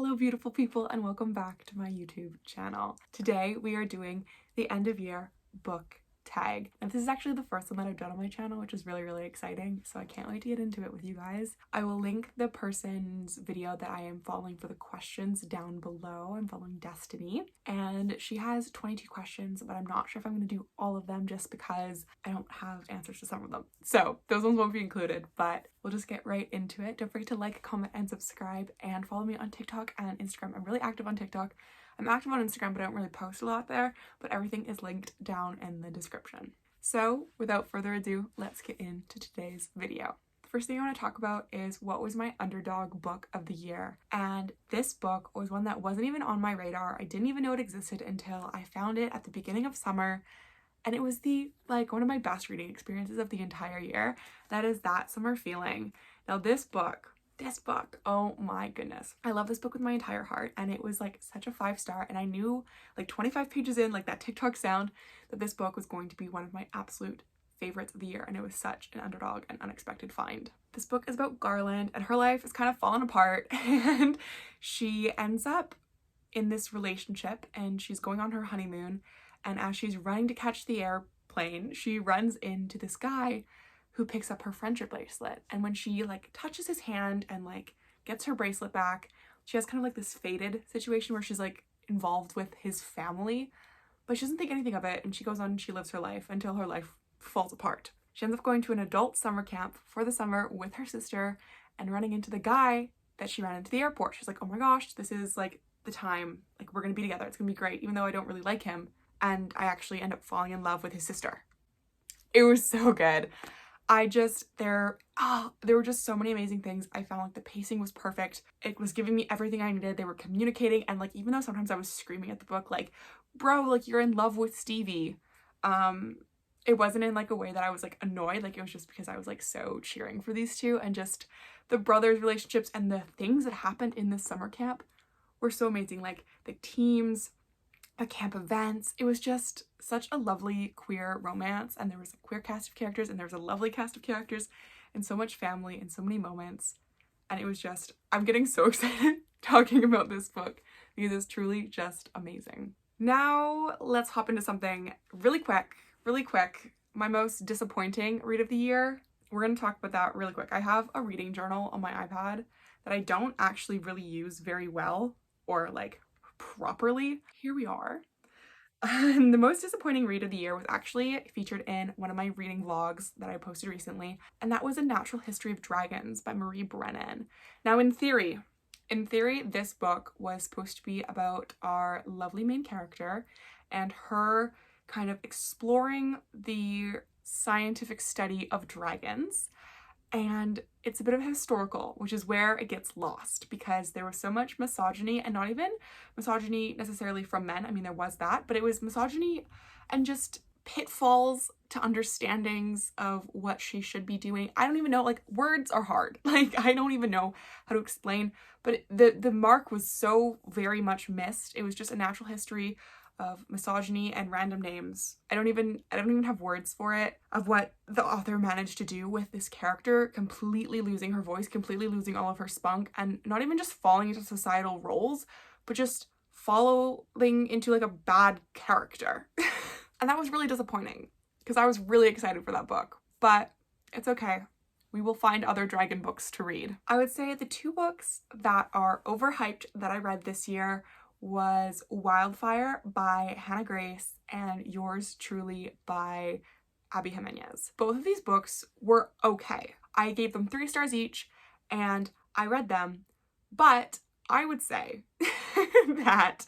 Hello beautiful people and welcome back to my YouTube channel. Today we are doing the end of year book tag. And this is actually the first one that I've done on my channel, which is really exciting. So I can't wait to get into it with you guys. I will link the person's video that I am following for the questions down below. I'm following Destiny and she has 22 questions, but I'm not sure if I'm going to do all of them just because I don't have answers to some of them. So those ones won't be included, but we'll just get right into it. Don't forget to like, comment, and subscribe and follow me on TikTok and Instagram. I'm really active on TikTok. I'm active on Instagram, but I don't really post a lot there, but everything is linked down in the description. So without further ado, let's get into today's video. The first thing I want to talk about is what was my underdog book of the year. And this book was one that wasn't even on my radar. I didn't even know it existed until I found it at the beginning of summer. And it was one of my best reading experiences of the entire year. That is That Summer Feeling. Now this book, oh my goodness. I love this book with my entire heart and it was like such a 5-star, and I knew like 25 pages in, like that TikTok sound, that this book was going to be one of my absolute favorites of the year, and it was such an underdog and unexpected find. This book is about Garland and her life is kind of falling apart and she ends up in this relationship and she's going on her honeymoon, and as she's running to catch the airplane, she runs into this guy who picks up her friendship bracelet. And when she like touches his hand and like gets her bracelet back, she has kind of like this fated situation where she's like involved with his family, but she doesn't think anything of it, and she goes on and she lives her life until her life falls apart. She ends up going to an adult summer camp for the summer with her sister and running into the guy that she ran into the airport. She's like, oh my gosh, this is like the time, like we're gonna be together, it's gonna be great, even though I don't really like him. And I actually end up falling in love with his sister. It was so good. There were just so many amazing things. I found like the pacing was perfect. It was giving me everything I needed. They were communicating, and like even though sometimes I was screaming at the book like, bro, like you're in love with Stevie, it wasn't in like a way that I was like annoyed. Like it was just because I was like so cheering for these two, and just the brothers' relationships and the things that happened in this summer camp were so amazing. Like the teams, the camp events, it was just such a lovely queer romance, and there was a queer cast of characters and there was a lovely cast of characters and so much family and so many moments, and it was just, I'm getting so excited talking about this book because it's truly just amazing. Now let's hop into something really quick. My most disappointing read of the year. We're going to talk about that really quick. I have a reading journal on my iPad that I don't actually really use very well or like properly. Here we are. The most disappointing read of the year was actually featured in one of my reading vlogs that I posted recently, and that was A Natural History of Dragons by Marie Brennan. Now in theory, this book was supposed to be about our lovely main character and her kind of exploring the scientific study of dragons. And it's a bit of historical, which is where it gets lost because there was so much misogyny, and not even misogyny necessarily from men. I mean, there was that, but it was misogyny and just pitfalls to understandings of what she should be doing. I don't even know, like words are hard. Like I don't even know how to explain, but the mark was so very much missed. It was just a natural history of misogyny and random names. I don't even have words for it, of what the author managed to do with this character completely losing her voice, completely losing all of her spunk, and not even just falling into societal roles, but just falling into like a bad character. And that was really disappointing because I was really excited for that book, but it's okay. We will find other dragon books to read. I would say the two books that are overhyped that I read this year was Wildfire by Hannah Grace and Yours Truly by Abby Jimenez. Both of these books were okay. I gave them 3 stars each and I read them, but I would say that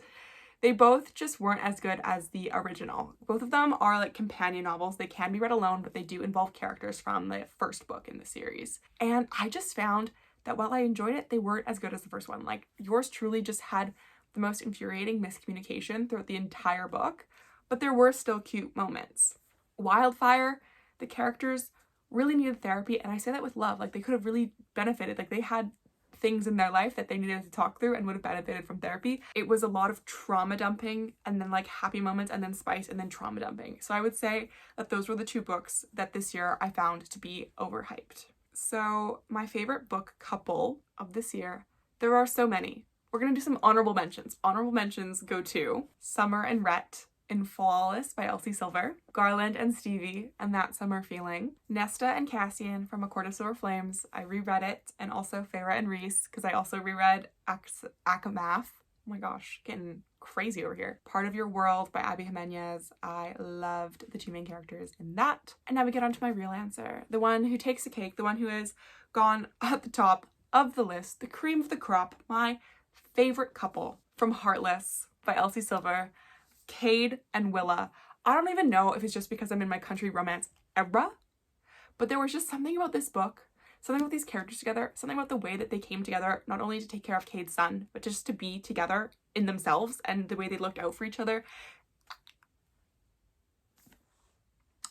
they both just weren't as good as the original. Both of them are like companion novels. They can be read alone, but they do involve characters from the first book in the series. And I just found that while I enjoyed it, they weren't as good as the first one. Like Yours Truly just had the most infuriating miscommunication throughout the entire book, but there were still cute moments. Wildfire, the characters really needed therapy, and I say that with love. Like they could have really benefited. Like they had things in their life that they needed to talk through and would have benefited from therapy. It was a lot of trauma dumping and then like happy moments and then spice and then trauma dumping. So I would say that those were the 2 books that this year I found to be overhyped. So my favorite book couple of this year, there are so many. we're gonna do some honorable mentions. Honorable mentions go to Summer and Rhett in Flawless by Elsie Silver, Garland and Stevie and That Summer Feeling, Nesta and Cassian from A Court of Silver Flames. I reread it, and also Feyre and Reese, because I also reread Akamath. Oh my gosh, getting crazy over here. Part of Your World by Abby Jimenez. I loved the two main characters in that. And now we get on to my real answer. The one who takes the cake, the one who has gone at the top of the list, the cream of the crop, my favorite couple from Heartless by Elsie Silver, Cade and Willa. I don't even know if it's just because I'm in my country romance era, but there was just something about this book, something about these characters together, something about the way that they came together, not only to take care of Cade's son, but just to be together in themselves and the way they looked out for each other.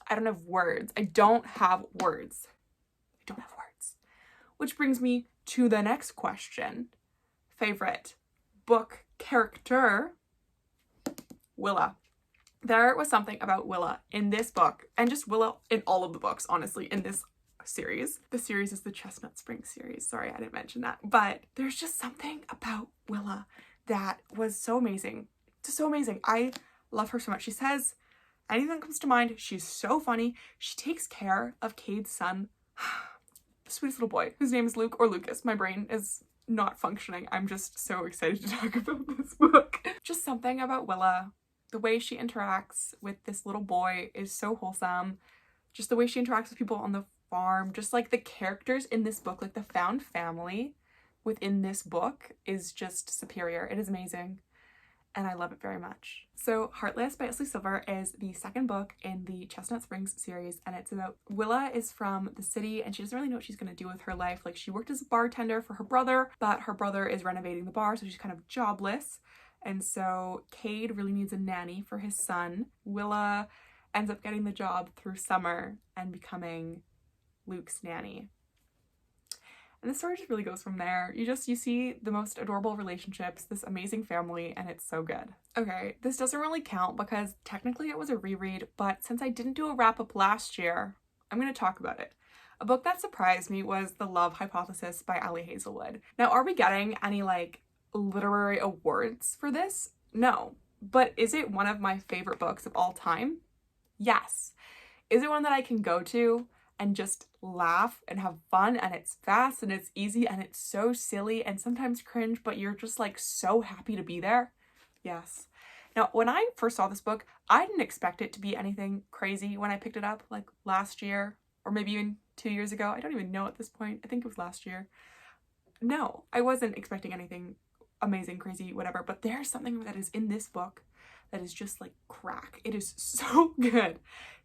I don't have words. I don't have words. Which brings me to the next question. Favorite book character? Willa. There was something about Willa in this book, and just Willa in all of the books, honestly, in this series. The series is the Chestnut Springs series. Sorry, I didn't mention that. But there's just something about Willa that was so amazing. Just so amazing. I love her so much. She says anything that comes to mind. She's so funny. She takes care of Cade's son. The sweetest little boy, whose name is Luke or Lucas. My brain is not functioning. I'm just so excited to talk about this book. Just something about Willa. The way she interacts with this little boy is so wholesome. Just the way she interacts with people on the farm. Just like the characters in this book, like the found family within this book is just superior. It is amazing. And I love it very much. So Heartless by Elsie Silver is the second book in the Chestnut Springs series, and it's about Willa is from the city and she doesn't really know what she's going to do with her life. Like, she worked as a bartender for her brother, but her brother is renovating the bar, so she's kind of jobless. And so Cade really needs a nanny for his son. Willa ends up getting the job through Summer and becoming Luke's nanny. And the story just really goes from there. You see the most adorable relationships, this amazing family, and it's so good. Okay, this doesn't really count because technically it was a reread, but since I didn't do a wrap-up last year, I'm going to talk about it. A book that surprised me was The Love Hypothesis by Ali Hazelwood. Now, are we getting any, like, literary awards for this? No. But is it one of my favorite books of all time? Yes. Is it one that I can go to and just laugh and have fun, and it's fast and it's easy and it's so silly and sometimes cringe, but you're just like so happy to be there? Yes. Now, when I first saw this book, I didn't expect it to be anything crazy when I picked it up, like last year or maybe even 2 years ago. I don't even know at this point. I think it was last year. No, I wasn't expecting anything amazing, crazy, whatever, but there's something that is in this book that is just like crack. It is so good.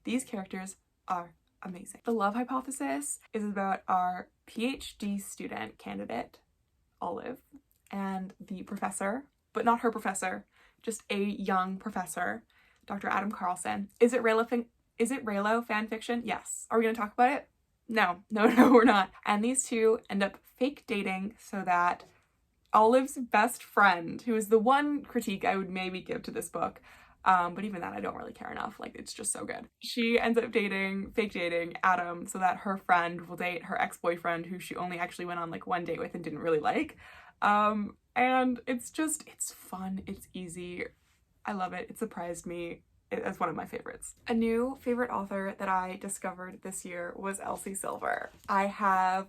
These characters are amazing. The Love Hypothesis is about our PhD student candidate, Olive, and the professor, but not her professor, just a young professor, Dr. Adam Carlson. Is it Reylo fan fiction? Yes. Are we gonna talk about it? No, we're not. And these two end up fake dating so that Olive's best friend, who is the one critique I would maybe give to this book, but even that I don't really care enough. Like, it's just so good. She ends up fake dating Adam so that her friend will date her ex-boyfriend, who she only actually went on like one date with and didn't really like. And it's fun, it's easy. I love it. It surprised me. It's one of my favorites. A new favorite author that I discovered this year was Elsie Silver. I have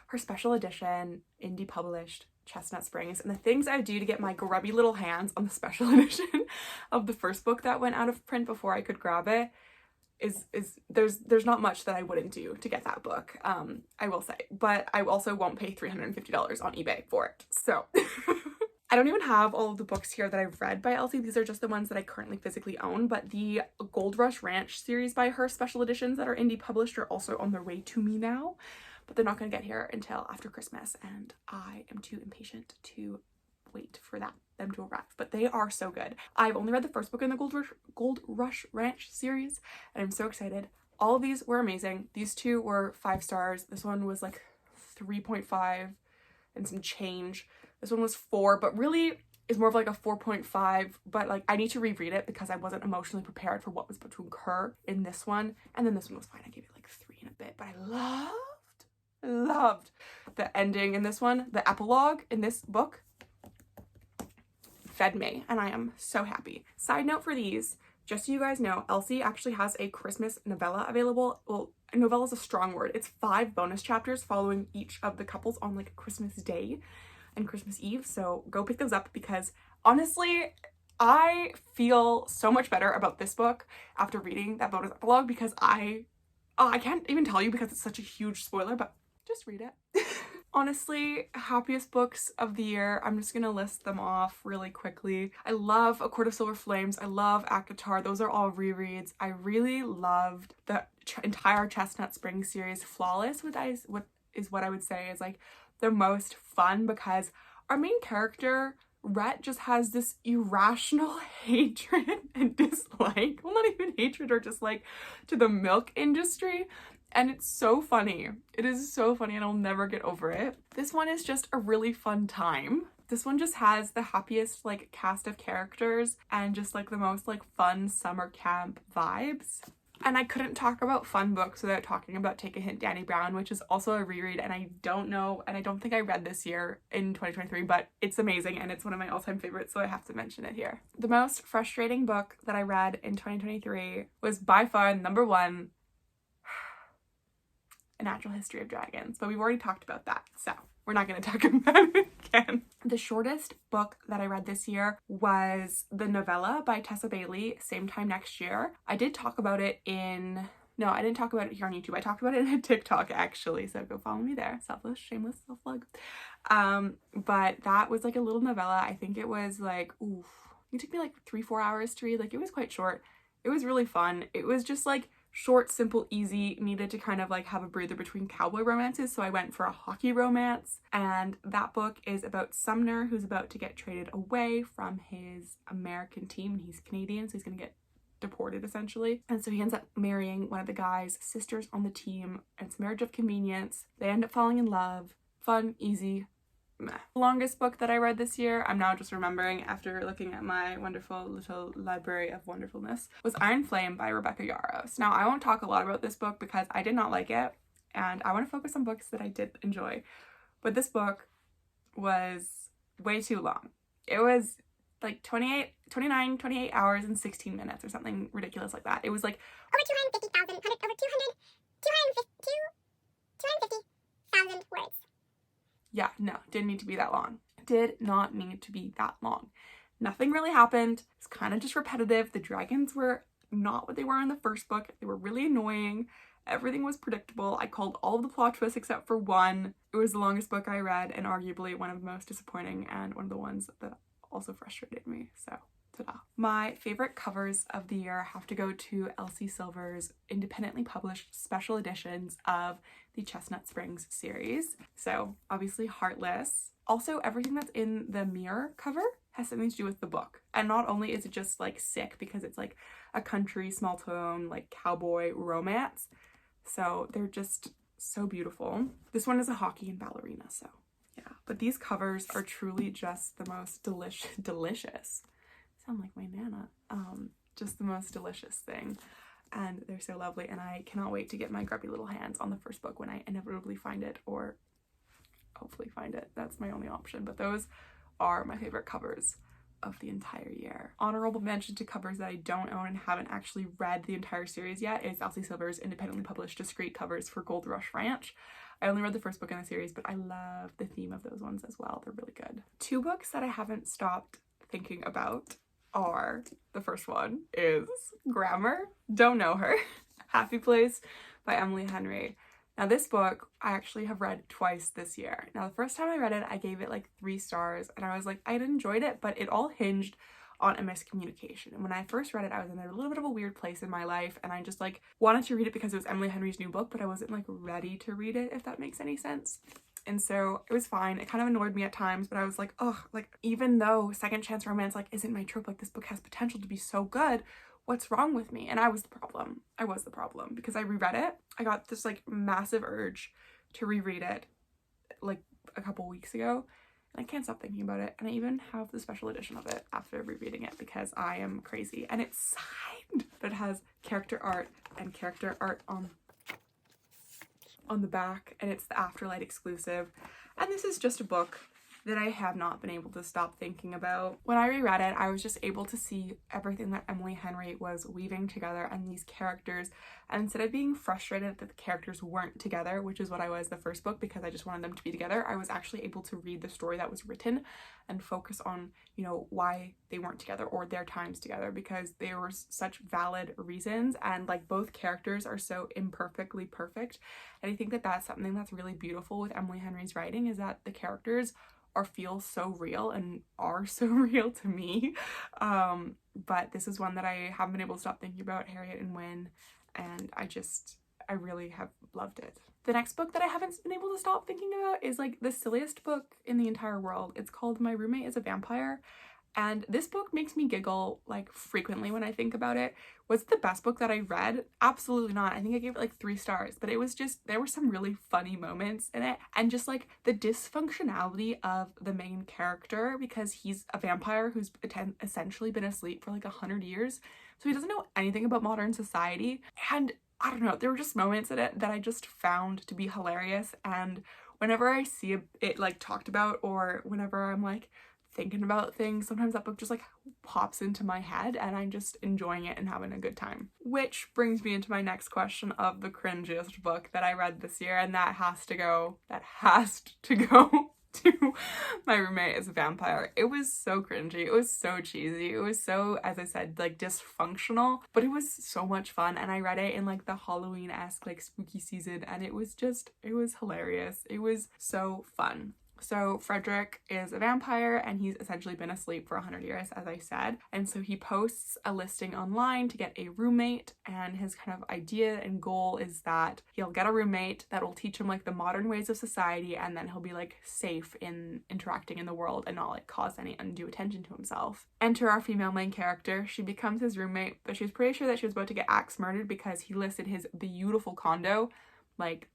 her special edition, indie published Chestnut Springs, and the things I would do to get my grubby little hands on the special edition of the first book that went out of print before I could grab it is there's not much that I wouldn't do to get that book, I will say, but I also won't pay $350 on eBay for it. So I don't even have all of the books here that I've read by Elsie. These are just the ones that I currently physically own, but the Gold Rush Ranch series by her special editions that are indie published are also on their way to me now, but they're not going to get here until after Christmas, and I am too impatient to wait for them to arrive. But they are so good. I've only read the first book in the Gold Rush Ranch series, and I'm so excited. All of these were amazing. These two were 5 stars. This one was like 3.5 and some change. This one was 4, but really is more of like a 4.5, but like I need to reread it because I wasn't emotionally prepared for what was about to occur in this one. And then this one was fine. I gave it like 3 and a bit, but I loved the ending in this one. The epilogue in this book, fed me, and I am so happy. Side note for these, just so you guys know, Elsie actually has a Christmas novella available. Well, a novella is a strong word. It's 5 bonus chapters following each of the couples on like Christmas Day and Christmas Eve. So go pick those up, because honestly, I feel so much better about this book after reading that bonus epilogue, because I can't even tell you because it's such a huge spoiler, but just read it. Honestly, happiest books of the year, I'm just gonna list them off really quickly. I love A Court of Silver Flames. I love ACOTAR. Those are all rereads. I really loved the entire Chestnut Springs series. Flawless, what I would say is like the most fun, because our main character, Rhett, just has this irrational hatred and dislike. Well, not even hatred or dislike to the milk industry. And it's so funny. It is so funny, and I'll never get over it. This one is just a really fun time. This one just has the happiest like cast of characters and just like the most like fun summer camp vibes. And I couldn't talk about fun books without talking about Take a Hint, Dani Brown, which is also a reread, and I don't know, and I don't think I read this year in 2023, but it's amazing and it's one of my all-time favorites, so I have to mention it here. The most frustrating book that I read in 2023 was by far number 1, A Natural History of Dragons, but we've already talked about that, so we're not going to talk about it again. The shortest book that I read this year was the novella by Tessa Bailey, Same Time Next Year. I did talk about it no, I didn't talk about it here on YouTube. I talked about it in a TikTok actually, so go follow me there. Selfless, shameless self-plug. But that was like a little novella. I think it was like, it took me like 3-4 hours to read. Like, it was quite short. It was really fun. It was just like short, simple, easy, needed to kind of like have a breather between cowboy romances, so I went for a hockey romance. And that book is about Sumner, who's about to get traded away from his American team, and he's Canadian, so he's gonna get deported essentially. And so he ends up marrying one of the guy's sisters on the team. It's a marriage of convenience. They end up falling in love. Fun, easy, meh. The longest book that I read this year, I'm now just remembering after looking at my wonderful little library of wonderfulness, was Iron Flame by Rebecca Yarros. Now, I won't talk a lot about this book because I did not like it, and I want to focus on books that I did enjoy. But this book was way too long. It was like 28 hours and 16 minutes or something ridiculous like that. It was like over 250,000 words. Yeah, no, didn't need to be that long. Did not need to be that long. Nothing really happened. It's kind of just repetitive. The dragons were not what they were in the first book. They were really annoying. Everything was predictable. I called all of the plot twists except for one. It was the longest book I read and arguably one of the most disappointing and one of the ones that also frustrated me. So, ta-da. My favorite covers of the year have to go to Elsie Silver's independently published special editions of the Chestnut Springs series. So obviously Heartless. Also, everything that's in the mirror cover has something to do with the book. And not only is it just like sick because it's like a country, small town, like cowboy romance. So they're just so beautiful. This one is a hockey and ballerina, so yeah. But these covers are truly just the most delicious. Sound like my Nana. Just the most delicious thing. And they're so lovely, and I cannot wait to get my grubby little hands on the first book when I inevitably find it, or hopefully find it. That's my only option, but those are my favorite covers of the entire year. Honorable mention to covers that I don't own and haven't actually read the entire series yet is Elsie Silver's independently published discrete covers for Gold Rush Ranch. I only read the first book in the series, but I love the theme of those ones as well. They're really good. 2 books that I haven't stopped thinking about are, the first one is Grammar, don't know her, Happy Place by Emily Henry. Now this book I actually have read twice this year. Now the first time I read it, I gave it like 3 stars, and I was like, I enjoyed it, but it all hinged on a miscommunication. And when I first read it, I was in a little bit of a weird place in my life, and I just like wanted to read it because it was Emily Henry's new book, but I wasn't like ready to read it, if that makes any sense. And so it was fine. It kind of annoyed me at times, but I was like, oh, like even though second chance romance like isn't my trope, like this book has potential to be so good, what's wrong with me? And I was the problem. I was the problem because I reread it. I got this like massive urge to reread it like a couple weeks ago, and I can't stop thinking about it. And I even have the special edition of it after rereading it because I am crazy. And it's signed, but it has character art and character art on the back, and it's the Afterlight exclusive. And this is just a book that I have not been able to stop thinking about. When I reread it, I was just able to see everything that Emily Henry was weaving together and these characters. And instead of being frustrated that the characters weren't together, which is what I was the first book because I just wanted them to be together, I was actually able to read the story that was written and focus on, you know, why they weren't together or their times together, because there were such valid reasons, and like both characters are so imperfectly perfect. And I think that that's something that's really beautiful with Emily Henry's writing, is that the characters feel so real and are so real to me. But this is one that I haven't been able to stop thinking about, Harriet and Win, and I really have loved it. The next book that I haven't been able to stop thinking about is like the silliest book in the entire world. It's called My Roommate is a Vampire. And this book makes me giggle like frequently when I think about it. Was it the best book that I read? Absolutely not. I think I gave it like 3 stars, but it was just, there were some really funny moments in it. And just like the dysfunctionality of the main character, because he's a vampire who's essentially been asleep for like 100 years. So he doesn't know anything about modern society. And I don't know, there were just moments in it that I just found to be hilarious. And whenever I see it like talked about, or whenever I'm like thinking about things, sometimes that book just like pops into my head and I'm just enjoying it and having a good time. Which brings me into my next question of the cringiest book that I read this year, and that has to go to My Roommate is a Vampire. It was so cringy, it was so cheesy, it was so, as I said, like dysfunctional, but it was so much fun. And I read it in like the Halloween-esque like spooky season, and it was hilarious. It was so fun. So Frederick is a vampire and he's essentially been asleep for 100 years, as I said. And so he posts a listing online to get a roommate, and his kind of idea and goal is that he'll get a roommate that will teach him like the modern ways of society, and then he'll be like safe in interacting in the world and not like cause any undue attention to himself. Enter our female main character. She becomes his roommate, but she's pretty sure that she was about to get axe murdered because he listed his beautiful condo, like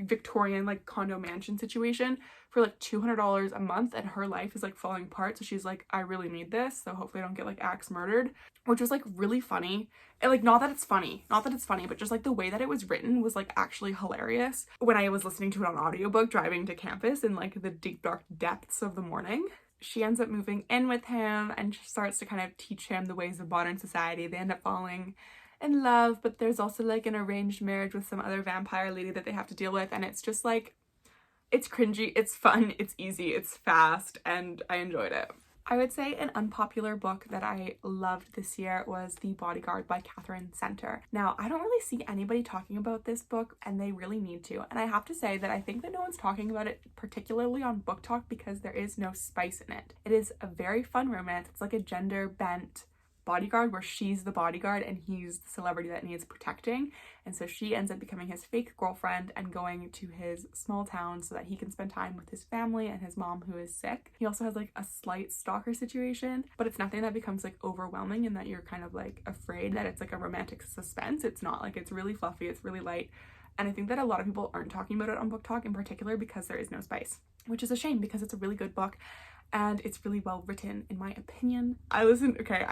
Victorian like condo mansion situation, for like $200 a month, and her life is like falling apart. So she's like, I really need this, so hopefully I don't get like axe murdered, which was like really funny. And like, not that it's funny, but just like the way that it was written was like actually hilarious. When I was listening to it on audiobook driving to campus in like the deep dark depths of the morning, she ends up moving in with him and starts to kind of teach him the ways of modern society. They end up falling in love, but there's also like an arranged marriage with some other vampire lady that they have to deal with, and it's just like, it's cringy, it's fun, it's easy, it's fast, and I enjoyed it. I would say an unpopular book that I loved this year was The Bodyguard by Catherine Center. Now, I don't really see anybody talking about this book, and they really need to. And I have to say that I think that no one's talking about it particularly on Book Talk because there is no spice in it. It is a very fun romance. It's like a gender bent bodyguard where she's the bodyguard and he's the celebrity that needs protecting, and so she ends up becoming his fake girlfriend and going to his small town so that he can spend time with his family and his mom who is sick. He also has like a slight stalker situation, but it's nothing that becomes like overwhelming and that you're kind of like afraid that it's like a romantic suspense. It's not. Like, it's really fluffy, it's really light, and I think that a lot of people aren't talking about it on Book Talk in particular because there is no spice, which is a shame because it's a really good book. And it's really well written, in my opinion. I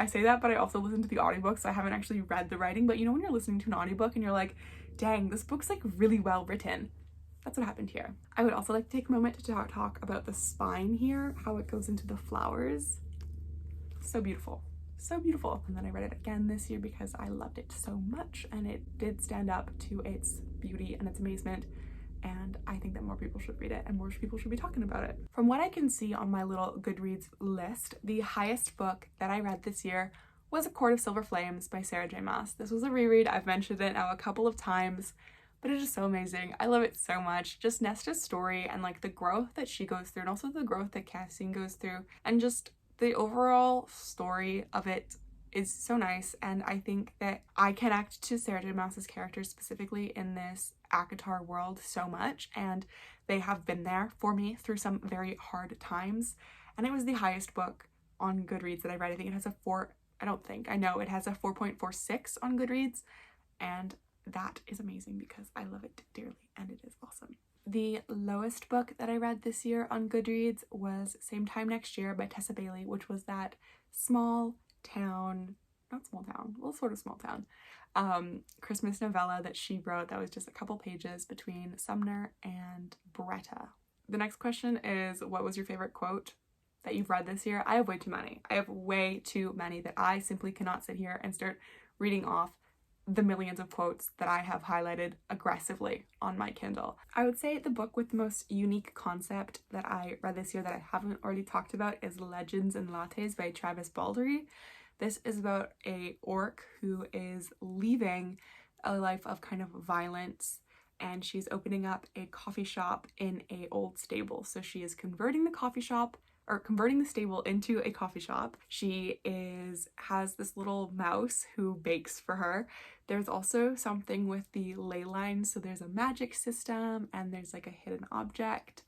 say that, but I also listen to the audiobook, so I haven't actually read the writing. But you know when you're listening to an audiobook and you're like, dang, this book's like really well written. That's what happened here. I would also like to take a moment to talk about the spine here, how it goes into the flowers. So beautiful. So beautiful. And then I read it again this year because I loved it so much, and it did stand up to its beauty and its amazement. And I think that more people should read it and more people should be talking about it. From what I can see on my little Goodreads list, the highest book that I read this year was A Court of Silver Flames by Sarah J Maas. This was a reread. I've mentioned it now a couple of times, but it is so amazing. I love it so much. Just Nesta's story and like the growth that she goes through, and also the growth that Cassian goes through, and just the overall story of it is so nice. And I think that I connect to Sarah J Maas's characters specifically in this ACOTAR world so much, and they have been there for me through some very hard times. And it was the highest book on Goodreads that I read. I think it has a 4.46 on Goodreads, and that is amazing because I love it dearly and it is awesome. The lowest book that I read this year on Goodreads was Same Time Next Year by Tessa Bailey, which was that small town Christmas novella that she wrote that was just a couple pages between Sumner and Beretta. The next question is, what was your favorite quote that you've read this year? I have way too many. I have way too many that I simply cannot sit here and start reading off the millions of quotes that I have highlighted aggressively on my Kindle. I would say the book with the most unique concept that I read this year that I haven't already talked about is Legends and Lattes by Travis Baldree. This is about a orc who is leaving a life of kind of violence, and she's opening up a coffee shop in a old stable. So she is converting the stable into a coffee shop. She has this little mouse who bakes for her. There's also something with the ley lines, so there's a magic system and there's like a hidden object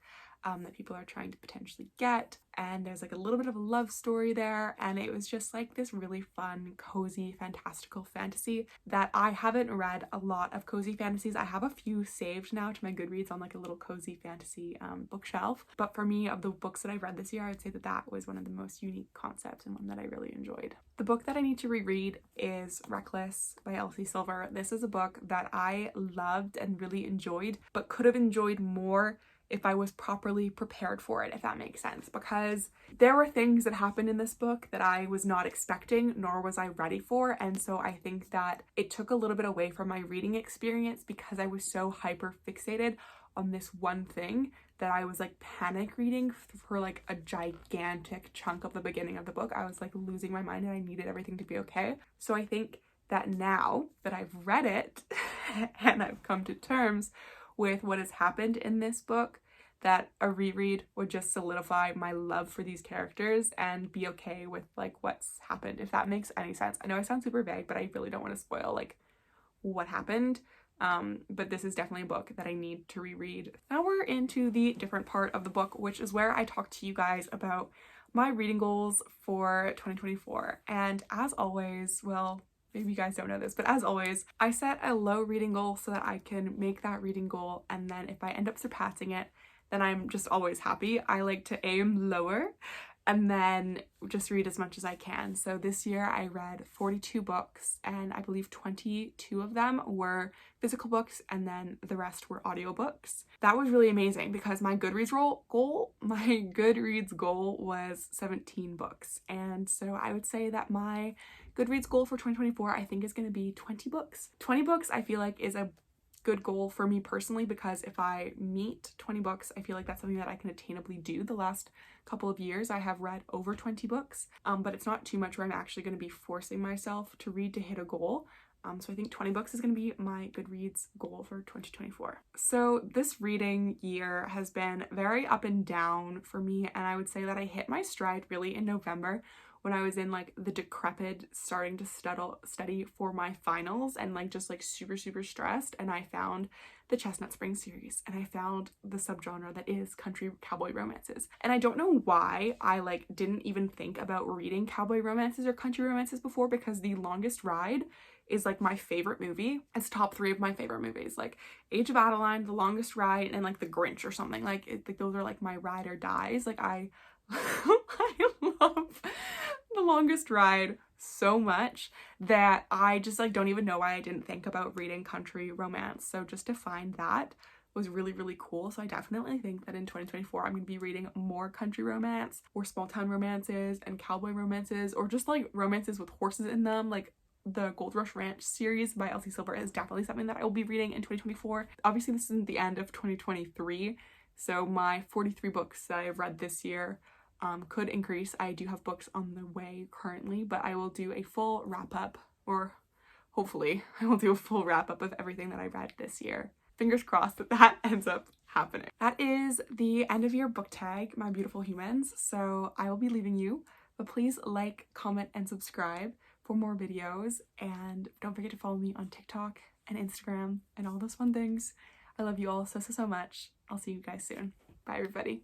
that people are trying to potentially get, and there's like a little bit of a love story there, and it was just like this really fun, cozy, fantastical fantasy that I haven't read a lot of cozy fantasies. I have a few saved now to my Goodreads on like a little cozy fantasy bookshelf, but for me, of the books that I've read this year, I would say that that was one of the most unique concepts and one that I really enjoyed. The book that I need to reread is Reckless by Elsie Silver. This is a book that I loved and really enjoyed, but could have enjoyed more if I was properly prepared for it, if that makes sense, because there were things that happened in this book that I was not expecting, nor was I ready for, and so I think that it took a little bit away from my reading experience because I was so hyper fixated on this one thing that I was like panic reading for like a gigantic chunk of the beginning of the book. I was like losing my mind and I needed everything to be okay. So I think that now that I've read it and I've come to terms with what has happened in this book, that a reread would just solidify my love for these characters and be okay with like what's happened, if that makes any sense. I know I sound super vague, but I really don't want to spoil like what happened. But this is definitely a book that I need to reread. Now we're into the different part of the book, which is where I talk to you guys about my reading goals for 2024. And as always, well, maybe you guys don't know this, but as always, I set a low reading goal so that I can make that reading goal, and then if I end up surpassing it, then I'm just always happy. I like to aim lower and then just read as much as I can. So this year I read 42 books, and I believe 22 of them were physical books and then the rest were audiobooks. That was really amazing because my Goodreads goal was 17 books. And so I would say that my Goodreads goal for 2024 I think is going to be 20 books. 20 books I feel like is a good goal for me personally, because if I meet 20 books, I feel like that's something that I can attainably do. The last couple of years I have read over 20 books, but it's not too much where I'm actually going to be forcing myself to read to hit a goal. So I think 20 books is going to be my Goodreads goal for 2024. So this reading year has been very up and down for me, and I would say that I hit my stride really in November when I was in like the decrepit starting to study for my finals and like just like super stressed, and I found the Chestnut Spring series and I found the subgenre that is country cowboy romances. And I don't know why I like didn't even think about reading cowboy romances or country romances before, because The Longest Ride is like my favorite movie. It's top 3 of my favorite movies, like Age of Adeline, The Longest Ride, and like The Grinch or something. Like those are like my ride or dies. Like I love The Longest Ride so much that I just like don't even know why I didn't think about reading country romance. So just to find that was really cool. So I definitely think that in 2024 I'm going to be reading more country romance or small town romances and cowboy romances, or just like romances with horses in them. Like the Gold Rush Ranch series by Elsie Silver is definitely something that I will be reading in 2024. Obviously this isn't the end of 2023, so my 43 books that I've read this year could increase. I do have books on the way currently, but I will do a full wrap up, or hopefully I will do a full wrap up of everything that I read this year. Fingers crossed that that ends up happening. That is the end of your book tag, my beautiful humans. So I will be leaving you, but please like, comment, and subscribe for more videos. And don't forget to follow me on TikTok and Instagram and all those fun things. I love you all so much. I'll see you guys soon. Bye everybody.